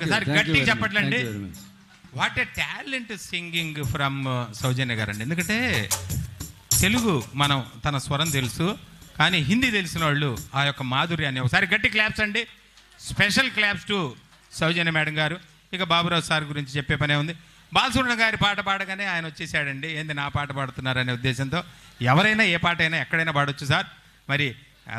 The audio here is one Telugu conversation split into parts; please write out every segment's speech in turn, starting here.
ఒకసారి గట్టిగా చెప్పట్లండి. What a talent singing from Soujanya గారు అండి. ఎందుకంటే తెలుగు మనం తన స్వరం తెలుసు, కానీ హిందీ తెలిసిన వాళ్ళు ఆ యొక్క మాధుర్యాన్ని. ఒకసారి గట్టి క్లాప్స్ అండి, special claps to Soujanya madam గారు. ఇక బాబురావు సార్ గురించి చెప్పే పనే ఉంది. బాలసుబ్రహ్మణ్యం గారి పాట పాడగానే ఆయన వచ్చేసాడండి. ఏంది నా పాట పాడుతున్నారనే ఉద్దేశంతో ఎవరైనా ఏ పాట అయినా ఎక్కడైనా పాడొచ్చు సార్. మరి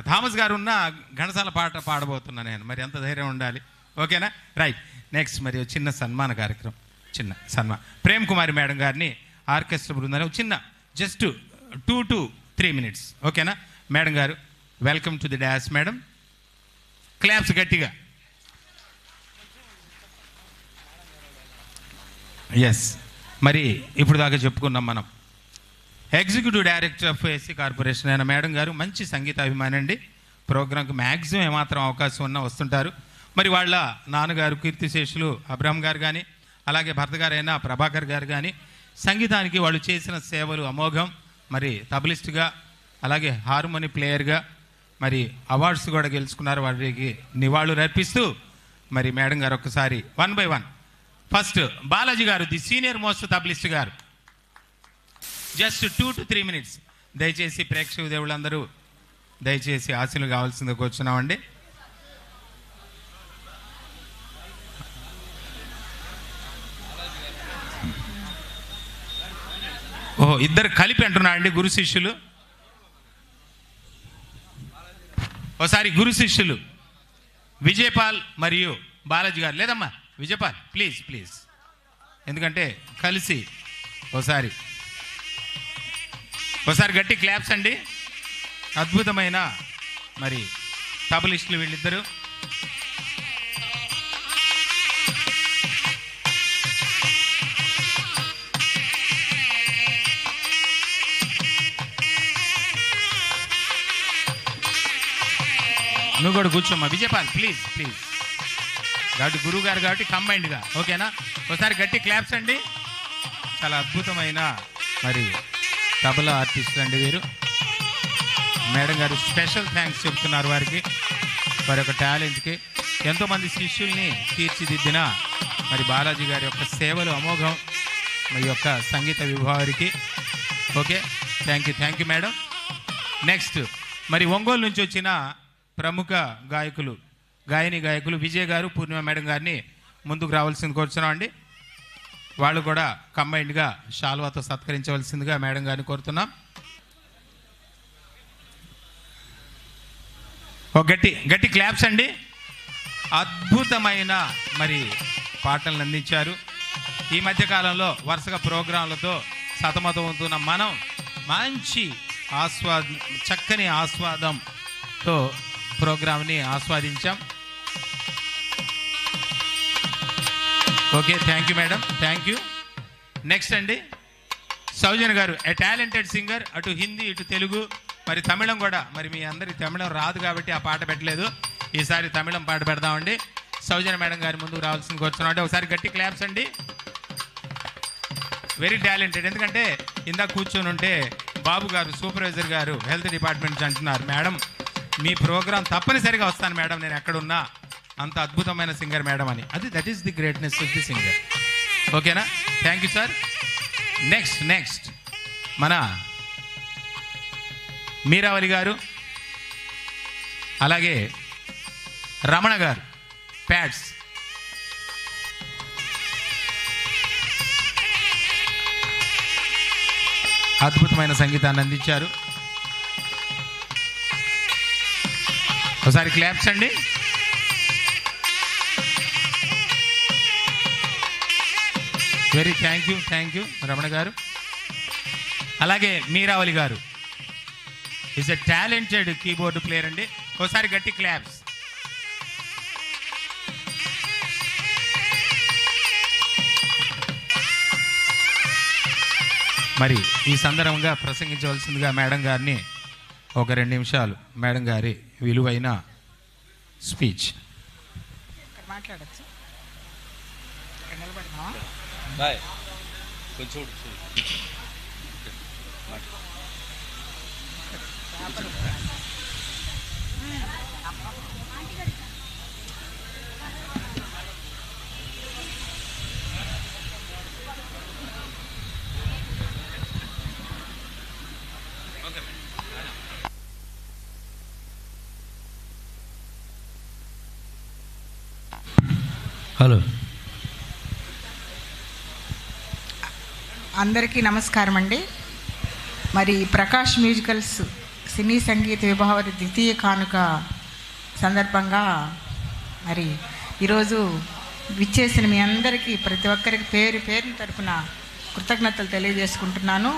థామస్ గారు ఉన్న ఘంటసాల పాట పాడబోతున్నా నేను. మరి ఎంత ధైర్యం ఉండాలి. ఓకేనా? రైట్. నెక్స్ట్ మరి చిన్న సన్మాన కార్యక్రమం, చిన్న సన్మానం. ప్రేమ్ కుమారి మేడం గారిని ఆర్కెస్ట్రా బృందాన్ని చిన్న జస్ట్ 2 to 3 minutes. ఓకేనా మేడం గారు? Welcome to the dance madam. Claps గట్టిగా. ఎస్. మరి ఇప్పుడు దాకా చెప్పుకున్నాం మనం. Executive director of AC corporation అయిన మేడం గారు మంచి సంగీత అభిమాని అండి. ప్రోగ్రాంకి మ్యాక్సిమం ఏమాత్రం అవకాశం ఉన్నా వస్తుంటారు. మరి వాళ్ళ నాన్నగారు కీర్తిశేషులు అబ్రహం గారు కానీ, అలాగే భర్త గారైన ప్రభాకర్ గారు కానీ సంగీతానికి వాళ్ళు చేసిన సేవలు అమోఘం. మరి తబలిస్ట్గా, అలాగే హార్మోని ప్లేయర్గా మరి అవార్డ్స్ కూడా గెలుచుకున్నారు. వారికి నివాళులు అర్పిస్తూ మరి మేడం గారు ఒక్కసారి 1 by 1. ఫస్ట్ బాలాజీ గారు, ది సీనియర్ మోస్ట్ తబలిస్ట్ గారు. Just 2 to 3 minutes. దయచేసి ప్రేక్షక దేవుళ్ళందరూ దయచేసి ఆశీలు కావాల్సిందిగా కూర్చున్నామండి. ఓహో, ఇద్దరు కలిపి అంటున్నా అండి గురు శిష్యులు. ఒకసారి గురు శిష్యులు విజయపాల్ మరియు బాలాజీ గారు. లేదమ్మా విజయపాల్, ప్లీజ్ ప్లీజ్, ఎందుకంటే కలిసి ఒకసారి గట్టి క్లాప్స్ అండి. అద్భుతమైన మరి తబలిస్టులు వీళ్ళిద్దరు. నువ్వు కూడా కూర్చోమ్మా విజయపాల్, ప్లీజ్ ప్లీజ్. కాబట్టి గురువు గారు కాబట్టి కంబైన్డ్గా. ఓకేనా? ఒకసారి గట్టి క్లాప్స్ అండి. చాలా అద్భుతమైన మరి తబలా ఆర్టిస్ట్ అండి వీరు. మేడం గారు స్పెషల్ థ్యాంక్స్ చెప్తున్నారు వారికి, వారి యొక్క టాలెంట్కి. ఎంతోమంది శిష్యుల్ని తీర్చిదిద్దిన మరి బాలాజీ గారి యొక్క సేవలు అమోఘం మీ యొక్క సంగీత విభావానికి. Okay, thank you madam. Next మరి ఒంగోలు నుంచి వచ్చిన ప్రముఖ గాయకులు విజయ్ గారు, పూర్ణిమ మేడం గారిని ముందుకు రావాల్సింది కోరుతున్నాం అండి. వాళ్ళు కూడా కంబైన్డ్గా షాల్వాతో సత్కరించవలసిందిగా మేడం గారిని కోరుతున్నాం. ఒక గట్టి క్లాప్స్ అండి. అద్భుతమైన మరి పాటలను అందించారు. ఈ మధ్యకాలంలో వరుసగా ప్రోగ్రాంలతో సతమతమవుతున్న మనం మంచి చక్కని ఆస్వాదంతో ప్రోగ్రామ్ని ఆస్వాదించాం. Okay, thank you madam, thank you. Next అండి సౌజన్య గారు, ఏ టాలెంటెడ్ సింగర్. అటు హిందీ ఇటు తెలుగు మరి తమిళం కూడా. మరి మీ అందరికి తమిళం రాదు కాబట్టి ఆ పాట పెట్టలేదు. ఈసారి తమిళం పాట పెడదామండి. సౌజన్య మేడం గారి ముందుకు రావాల్సింది కూర్చున్నాం అంటే ఒకసారి గట్టి క్లాప్స్ అండి. Very talented. ఎందుకంటే ఇందాక కూర్చొని ఉంటే బాబు గారు సూపర్వైజర్ గారు హెల్త్ డిపార్ట్మెంట్ అంటున్నారు, మేడం మీ ప్రోగ్రాం తప్పనిసరిగా వస్తాను మేడం, నేను ఎక్కడున్నా. అంత అద్భుతమైన సింగర్ మేడం అని. That is the greatness of the singer. ఓకేనా? Thank you sir. నెక్స్ట్ మన మీరావళి గారు, అలాగే రమణ గారు ప్యాడ్స్. అద్భుతమైన సంగీతాన్ని అందించారు. ఒకసారి క్లాప్స్ అండి. వెరీ థ్యాంక్ యూ రమణ గారు. అలాగే మీరావళి గారు is a talented keyboard player అండి. ఒకసారి గట్టి క్లాప్స్. మరి ఈ సందర్భంగా ప్రసంగించవలసిందిగా మేడం గారిని ఒక 2 నిమిషాలు మేడం గారి విలువైన స్పీచ్ మాట్లాడచ్చు. హలో. అందరికీ నమస్కారం అండి. మరి ప్రకాష్ మ్యూజికల్స్ సినీ సంగీత విభావరి ద్వితీయ కానుక సందర్భంగా మరి ఈరోజు విచ్చేసిన మీ అందరికీ ప్రతి ఒక్కరికి పేరు పేరున తరపున కృతజ్ఞతలు తెలియజేసుకుంటున్నాను.